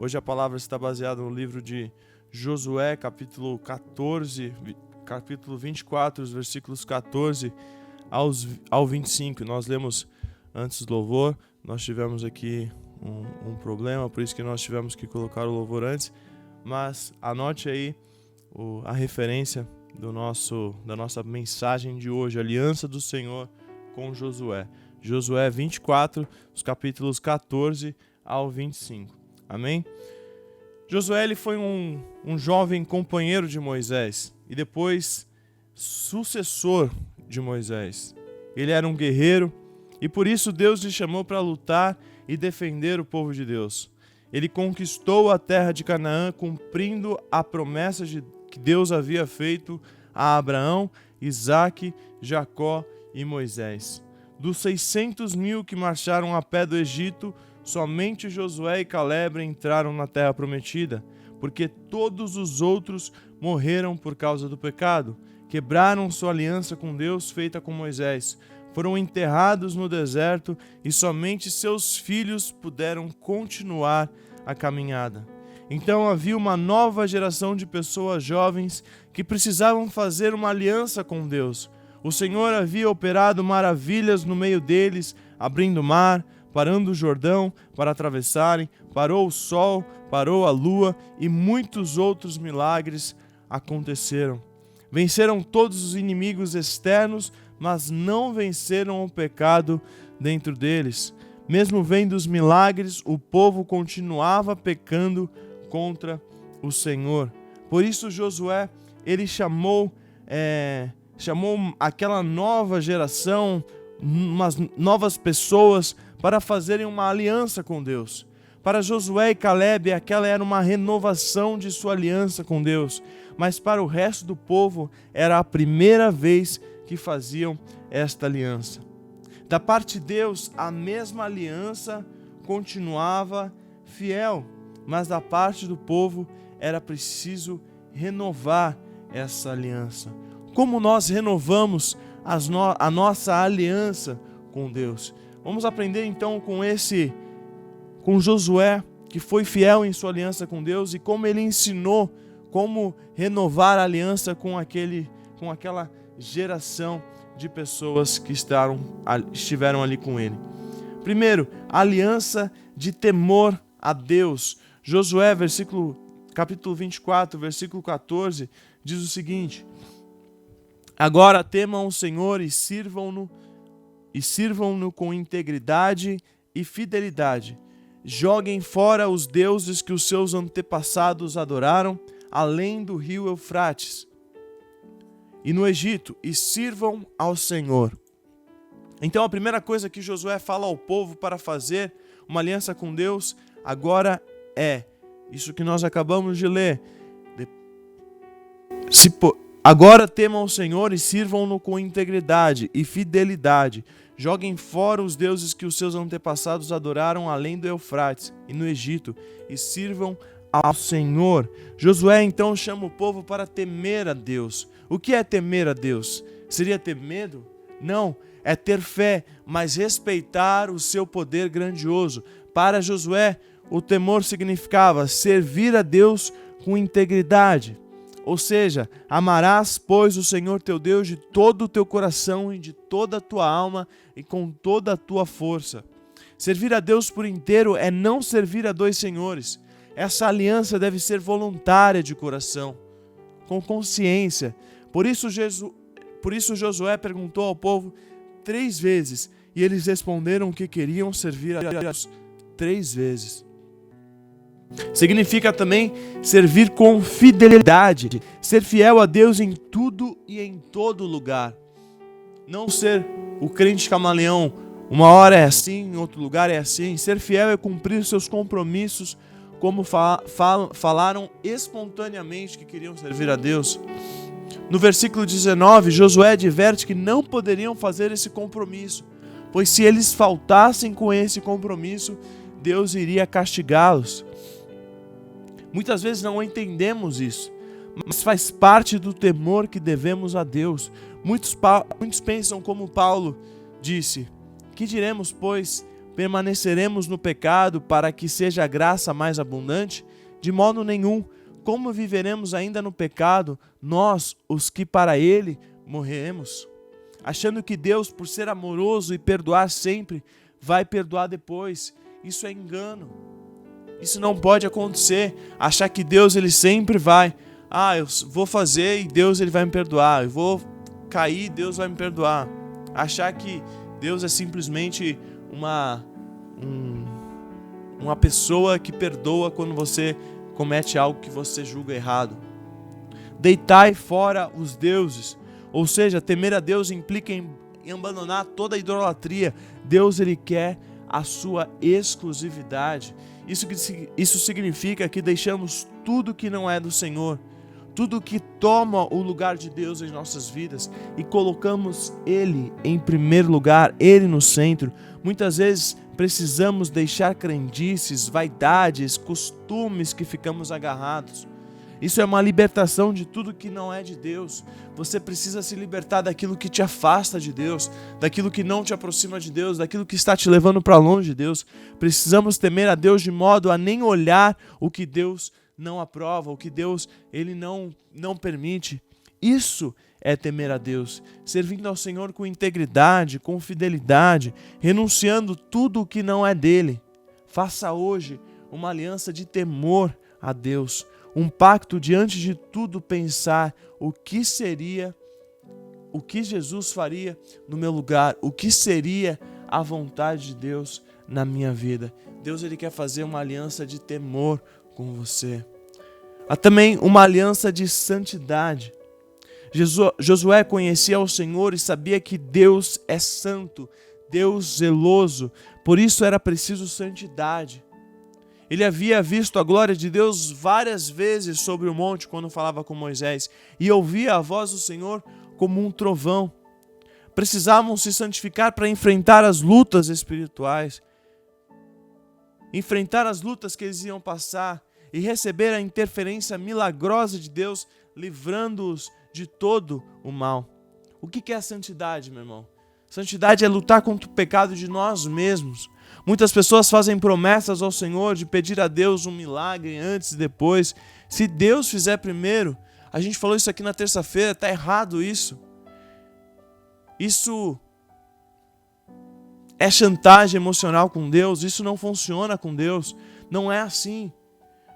Hoje a palavra está baseada no livro de Josué, capítulo 14, capítulo 24, os versículos 14 ao 25. Nós lemos antes do louvor, nós tivemos aqui um problema, por isso que nós tivemos que colocar o louvor antes, mas anote aí a referência da nossa mensagem de hoje, Aliança do Senhor com Josué. Josué 24, os capítulos 14 ao 25. Amém? Josué ele foi um jovem companheiro de Moisés e depois sucessor de Moisés. Ele era um guerreiro e por isso Deus lhe chamou para lutar e defender o povo de Deus. Ele conquistou a terra de Canaã, cumprindo a promessa que Deus havia feito a Abraão, Isaque, Jacó e Moisés. Dos 600.000 que marcharam a pé do Egito, somente Josué e Caleb entraram na terra prometida, porque todos os outros morreram por causa do pecado, quebraram sua aliança com Deus feita com Moisés, foram enterrados no deserto e somente seus filhos puderam continuar a caminhada. Então havia uma nova geração de pessoas jovens que precisavam fazer uma aliança com Deus. O Senhor havia operado maravilhas no meio deles, abrindo o mar, parando o Jordão para atravessarem, parou o sol, parou a lua e muitos outros milagres aconteceram. Venceram todos os inimigos externos, mas não venceram o pecado dentro deles. Mesmo vendo os milagres, o povo continuava pecando contra o Senhor. Por isso Josué, ele chamou aquela nova geração, umas novas pessoas para fazerem uma aliança com Deus. Para Josué e Caleb, aquela era uma renovação de sua aliança com Deus, mas para o resto do povo era a primeira vez que faziam esta aliança. Da parte de Deus, a mesma aliança continuava fiel, mas da parte do povo era preciso renovar essa aliança. Como nós renovamos a nossa aliança com Deus? Vamos aprender então com Josué, que foi fiel em sua aliança com Deus e como ele ensinou como renovar a aliança com aquela geração de pessoas que estiveram ali com ele. Primeiro, a aliança de temor a Deus. Josué, capítulo 24, versículo 14, diz o seguinte: agora temam o Senhor e sirvam-no com integridade e fidelidade. Joguem fora os deuses que os seus antepassados adoraram, além do rio Eufrates e no Egito, e sirvam ao Senhor. Então a primeira coisa que Josué fala ao povo para fazer uma aliança com Deus agora é isso que nós acabamos de ler. Agora temam o Senhor e sirvam-no com integridade e fidelidade. Joguem fora os deuses que os seus antepassados adoraram além do Eufrates e no Egito, e sirvam ao Senhor. Josué então chama o povo para temer a Deus. O que é temer a Deus? Seria ter medo? Não, é ter fé, mas respeitar o seu poder grandioso. Para Josué, o temor significava servir a Deus com integridade. Ou seja, amarás, pois, o Senhor teu Deus de todo o teu coração e de toda a tua alma e com toda a tua força. Servir a Deus por inteiro é não servir a dois senhores. Essa aliança deve ser voluntária de coração, com consciência. Por isso Josué perguntou ao povo 3 vezes, e eles responderam que queriam servir a Deus 3 vezes. Significa também servir com fidelidade, ser fiel a Deus em tudo e em todo lugar. Não ser o crente camaleão, uma hora é assim, em outro lugar é assim. Ser fiel é cumprir seus compromissos, como falaram espontaneamente que queriam servir a Deus. No versículo 19, Josué adverte que não poderiam fazer esse compromisso, pois se eles faltassem com esse compromisso, Deus iria castigá-los. Muitas vezes não entendemos isso, mas faz parte do temor que devemos a Deus. Muitos pensam como Paulo disse: que diremos, pois, Permaneceremos no pecado para que seja a graça mais abundante? De modo nenhum. Como viveremos ainda no pecado, nós, os que para ele morremos? Achando que Deus, por ser amoroso e perdoar sempre, vai perdoar depois. Isso é engano. Isso não pode acontecer. Achar que Deus ele sempre vai. Eu vou fazer e Deus ele vai me perdoar. Eu vou cair e Deus vai me perdoar. Achar que Deus é simplesmente uma pessoa que perdoa quando você comete algo que você julga errado. Deitai fora os deuses. Ou seja, temer a Deus implica em abandonar toda a idolatria. Deus ele quer a sua exclusividade. Isso significa que deixamos tudo que não é do Senhor, tudo que toma o lugar de Deus em nossas vidas e colocamos Ele em primeiro lugar, Ele no centro. Muitas vezes precisamos deixar crendices, vaidades, costumes que ficamos agarrados. Isso é uma libertação de tudo que não é de Deus. Você precisa se libertar daquilo que te afasta de Deus, daquilo que não te aproxima de Deus, daquilo que está te levando para longe de Deus. Precisamos temer a Deus de modo a nem olhar o que Deus não aprova, o que Deus ele não permite. Isso é temer a Deus, servindo ao Senhor com integridade, com fidelidade, renunciando tudo o que não é dele. Faça hoje uma aliança de temor a Deus, um pacto diante de tudo pensar o que Jesus faria no meu lugar, o que seria a vontade de Deus na minha vida. Deus ele quer fazer uma aliança de temor com você. Há também uma aliança de santidade. Josué conhecia o Senhor e sabia que Deus é santo, Deus zeloso, por isso era preciso santidade. Ele havia visto a glória de Deus várias vezes sobre o monte quando falava com Moisés e ouvia a voz do Senhor como um trovão. Precisavam se santificar para enfrentar as lutas espirituais, enfrentar as lutas que eles iam passar e receber a interferência milagrosa de Deus, livrando-os de todo o mal. O que é a santidade, meu irmão? Santidade é lutar contra o pecado de nós mesmos. Muitas pessoas fazem promessas ao Senhor de pedir a Deus um milagre antes e depois. Se Deus fizer primeiro, a gente falou isso aqui na terça-feira, está errado isso. Isso é chantagem emocional com Deus, isso não funciona com Deus, não é assim.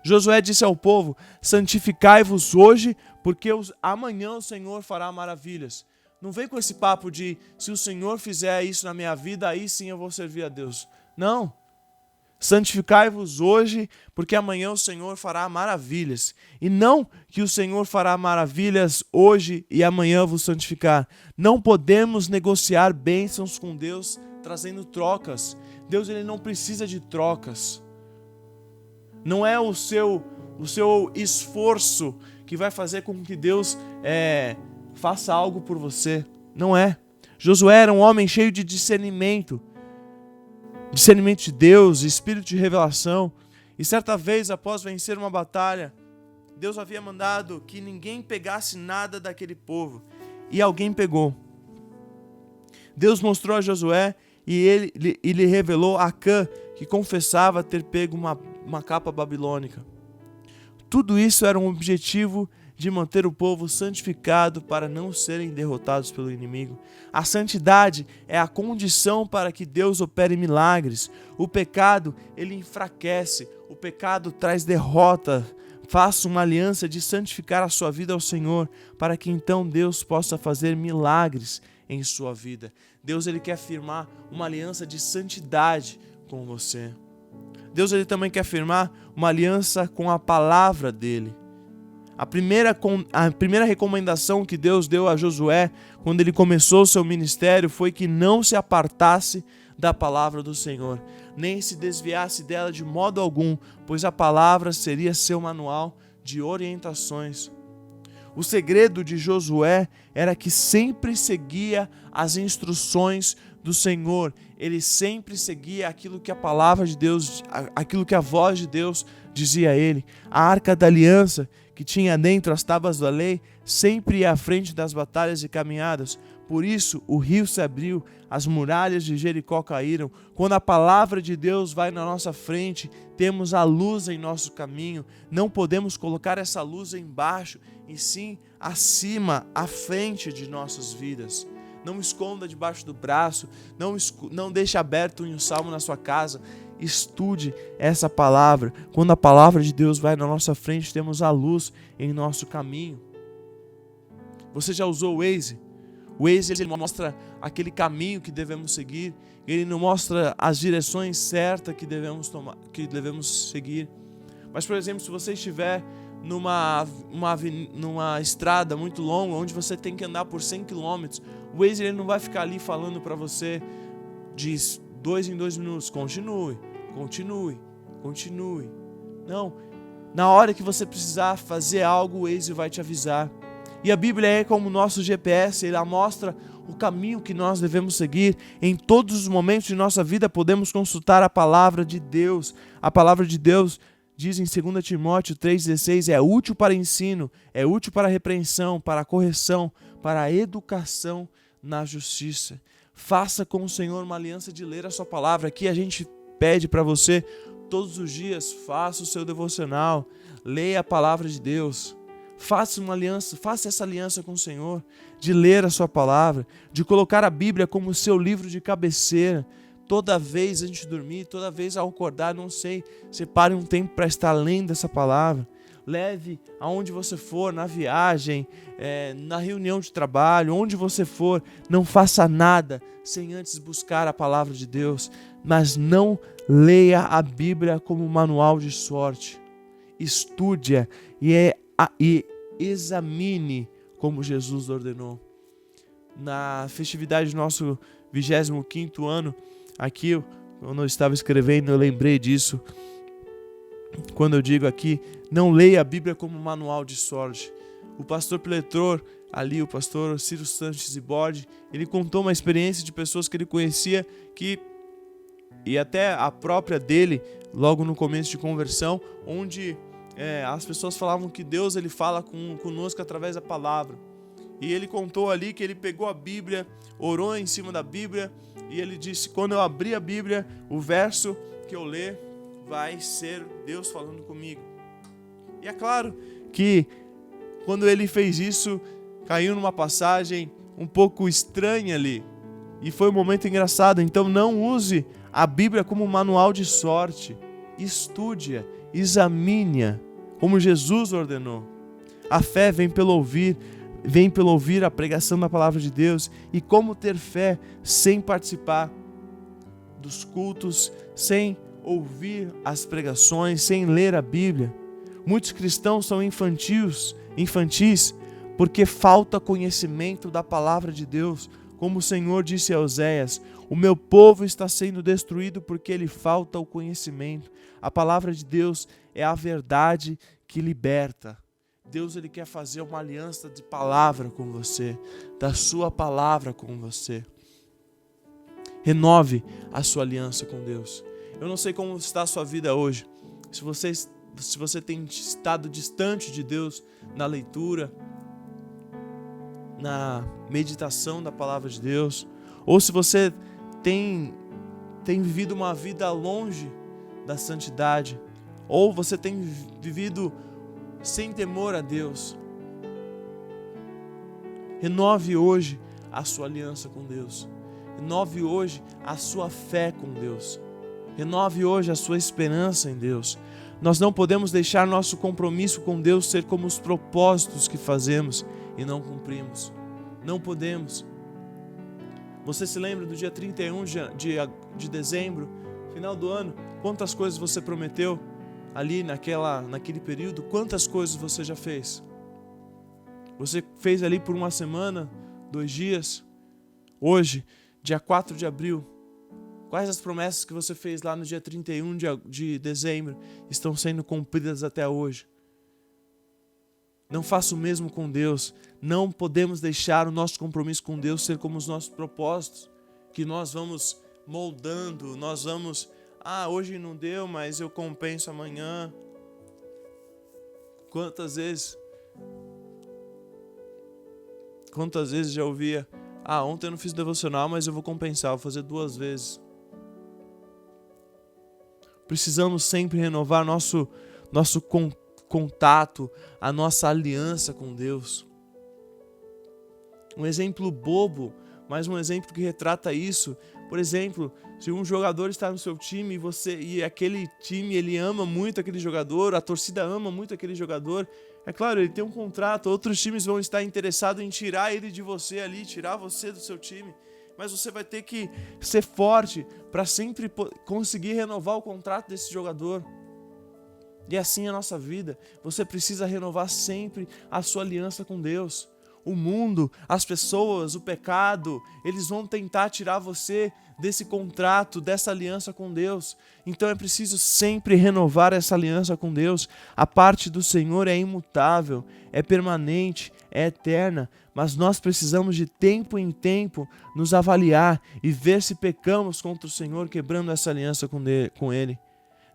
Josué disse ao povo: santificai-vos hoje, porque amanhã o Senhor fará maravilhas. Não vem com esse papo de se o Senhor fizer isso na minha vida, aí sim eu vou servir a Deus. Não. Santificai-vos hoje, porque amanhã o Senhor fará maravilhas. E não que o Senhor fará maravilhas hoje e amanhã vos santificar. Não podemos negociar bênçãos com Deus trazendo trocas. Deus ele não precisa de trocas. Não é o seu esforço que vai fazer com que Deus faça algo por você. Não é. Josué era um homem cheio de discernimento de Deus, espírito de revelação. E certa vez, após vencer uma batalha, Deus havia mandado que ninguém pegasse nada daquele povo. E alguém pegou. Deus mostrou a Josué e lhe revelou Acã, que confessava ter pego uma capa babilônica. Tudo isso era um objetivo de manter o povo santificado para não serem derrotados pelo inimigo. A santidade é a condição para que Deus opere milagres. O pecado, ele enfraquece. O pecado traz derrota. Faça uma aliança de santificar a sua vida ao Senhor, para que então Deus possa fazer milagres em sua vida. Deus ele quer firmar uma aliança de santidade com você. Deus ele também quer firmar uma aliança com a palavra dele. A primeira recomendação que Deus deu a Josué quando ele começou o seu ministério foi que não se apartasse da palavra do Senhor, nem se desviasse dela de modo algum, pois a palavra seria seu manual de orientações. O segredo de Josué era que sempre seguia as instruções do Senhor. Ele sempre seguia aquilo que a palavra de Deus, aquilo que a voz de Deus dizia a ele. A arca da aliança, que tinha dentro as tábuas da lei, sempre ia à frente das batalhas e caminhadas, Por isso o rio se abriu, as muralhas de Jericó caíram. Quando a palavra de Deus vai na nossa frente, temos a luz em nosso caminho. Não podemos colocar essa luz embaixo, e sim acima, à frente de nossas vidas. Não esconda debaixo do braço, não deixe aberto um salmo na sua casa. Estude essa palavra. Quando a palavra de Deus vai na nossa frente, temos a luz em nosso caminho. Você já usou o Waze? O Waze, ele mostra aquele caminho que devemos seguir. Ele não mostra as direções certas que devemos seguir. Mas, por exemplo, se você estiver numa estrada muito longa, onde você tem que andar por 100 km, o Waze, ele não vai ficar ali falando para você de 2 em 2 minutos, continue. Não, na hora que você precisar fazer algo, o Waze vai te avisar. E a Bíblia é como o nosso GPS, ela mostra o caminho que nós devemos seguir. Em todos os momentos de nossa vida podemos consultar a palavra de Deus. A palavra de Deus diz em 2 Timóteo 3,16, é útil para ensino, é útil para a repreensão, para a correção, para a educação na justiça. Faça com o Senhor uma aliança de ler a sua palavra. Aqui a gente pede para você, todos os dias, faça o seu devocional, leia a palavra de Deus. Faça essa aliança com o Senhor, de ler a sua palavra, de colocar a Bíblia como seu livro de cabeceira. Toda vez antes de dormir, toda vez ao acordar, separe um tempo para estar lendo essa palavra. Leve aonde você for, na viagem, na reunião de trabalho, onde você for, não faça nada sem antes buscar a palavra de Deus. Mas não leia a Bíblia como manual de sorte. Estude-a e examine como Jesus ordenou. Na festividade do nosso 25º ano, aqui, quando eu estava escrevendo, eu lembrei disso. Quando eu digo aqui, não leia a Bíblia como manual de sorte. O pastor preletor, ali o pastor Ciro Sanches Ibode, ele contou uma experiência de pessoas que ele conhecia, e até a própria dele, logo no começo de conversão, onde as pessoas falavam que Deus, ele fala conosco através da palavra. E ele contou ali que ele pegou a Bíblia, orou em cima da Bíblia, e ele disse, quando eu abrir a Bíblia, o verso que eu ler vai ser Deus falando comigo. E é claro que quando ele fez isso, caiu numa passagem um pouco estranha ali. E foi um momento engraçado. Então não use a Bíblia como manual de sorte. Estude-a, examine-a, como Jesus ordenou. A fé vem pelo ouvir a pregação da palavra de Deus. E como ter fé sem participar dos cultos, sem ouvir as pregações, sem ler a Bíblia? Muitos cristãos são infantis porque falta conhecimento da palavra de Deus. Como o Senhor disse a Oséias, o meu povo está sendo destruído porque lhe falta o conhecimento. A palavra de Deus é a verdade que liberta. Deus, ele quer fazer uma aliança de palavra com você, da sua palavra com você. Renove a sua aliança com Deus. Eu não sei como está a sua vida hoje. Se você tem estado distante de Deus na leitura, na meditação da palavra de Deus, ou se você tem vivido uma vida longe da santidade, ou você tem vivido sem temor a Deus. Renove hoje a sua aliança com Deus. Renove hoje a sua fé com Deus. Renove hoje a sua esperança em Deus. Nós não podemos deixar nosso compromisso com Deus ser como os propósitos que fazemos e não cumprimos. Não podemos. Você se lembra do dia 31 de dezembro, final do ano? Quantas coisas você prometeu ali naquele período? Quantas coisas você já fez? Você fez ali por uma semana, 2 dias? Hoje, dia 4 de abril, quais as promessas que você fez lá no dia 31 de dezembro estão sendo cumpridas até hoje? Não faça o mesmo com Deus. Não podemos deixar o nosso compromisso com Deus ser como os nossos propósitos, que nós vamos moldando, nós vamos, hoje não deu, mas eu compenso amanhã. Quantas vezes já ouvia Ontem eu não fiz devocional, mas eu vou compensar, vou fazer 2 vezes. Precisamos sempre renovar nosso contato, a nossa aliança com Deus. Um exemplo bobo, mas um exemplo que retrata isso. Por exemplo, se um jogador está no seu time e aquele time ele ama muito aquele jogador, a torcida ama muito aquele jogador, é claro, ele tem um contrato, outros times vão estar interessados em tirar ele de você ali, tirar você do seu time, mas você vai ter que ser forte para sempre conseguir renovar o contrato desse jogador. E assim é a nossa vida, você precisa renovar sempre a sua aliança com Deus. O mundo, as pessoas, o pecado, eles vão tentar tirar você desse contrato, dessa aliança com Deus. Então é preciso sempre renovar essa aliança com Deus. A parte do Senhor é imutável, é permanente, é eterna, mas nós precisamos de tempo em tempo nos avaliar e ver se pecamos contra o Senhor, quebrando essa aliança com Ele.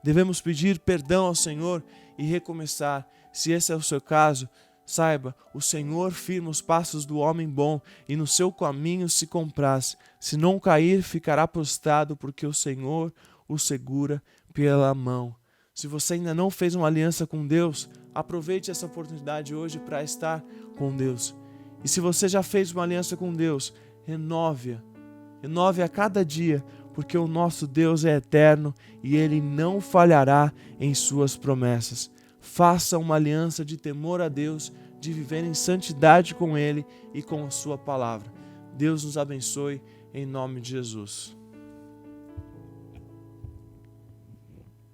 Devemos pedir perdão ao Senhor e recomeçar. Se esse é o seu caso, saiba, o Senhor firma os passos do homem bom e no seu caminho se compraz. Se não cair, ficará prostrado, porque o Senhor o segura pela mão. Se você ainda não fez uma aliança com Deus, aproveite essa oportunidade hoje para estar com Deus. E se você já fez uma aliança com Deus, renove-a. Renove a cada dia, porque o nosso Deus é eterno e Ele não falhará em suas promessas. Faça uma aliança de temor a Deus, de viver em santidade com Ele e com a sua palavra. Deus nos abençoe em nome de Jesus.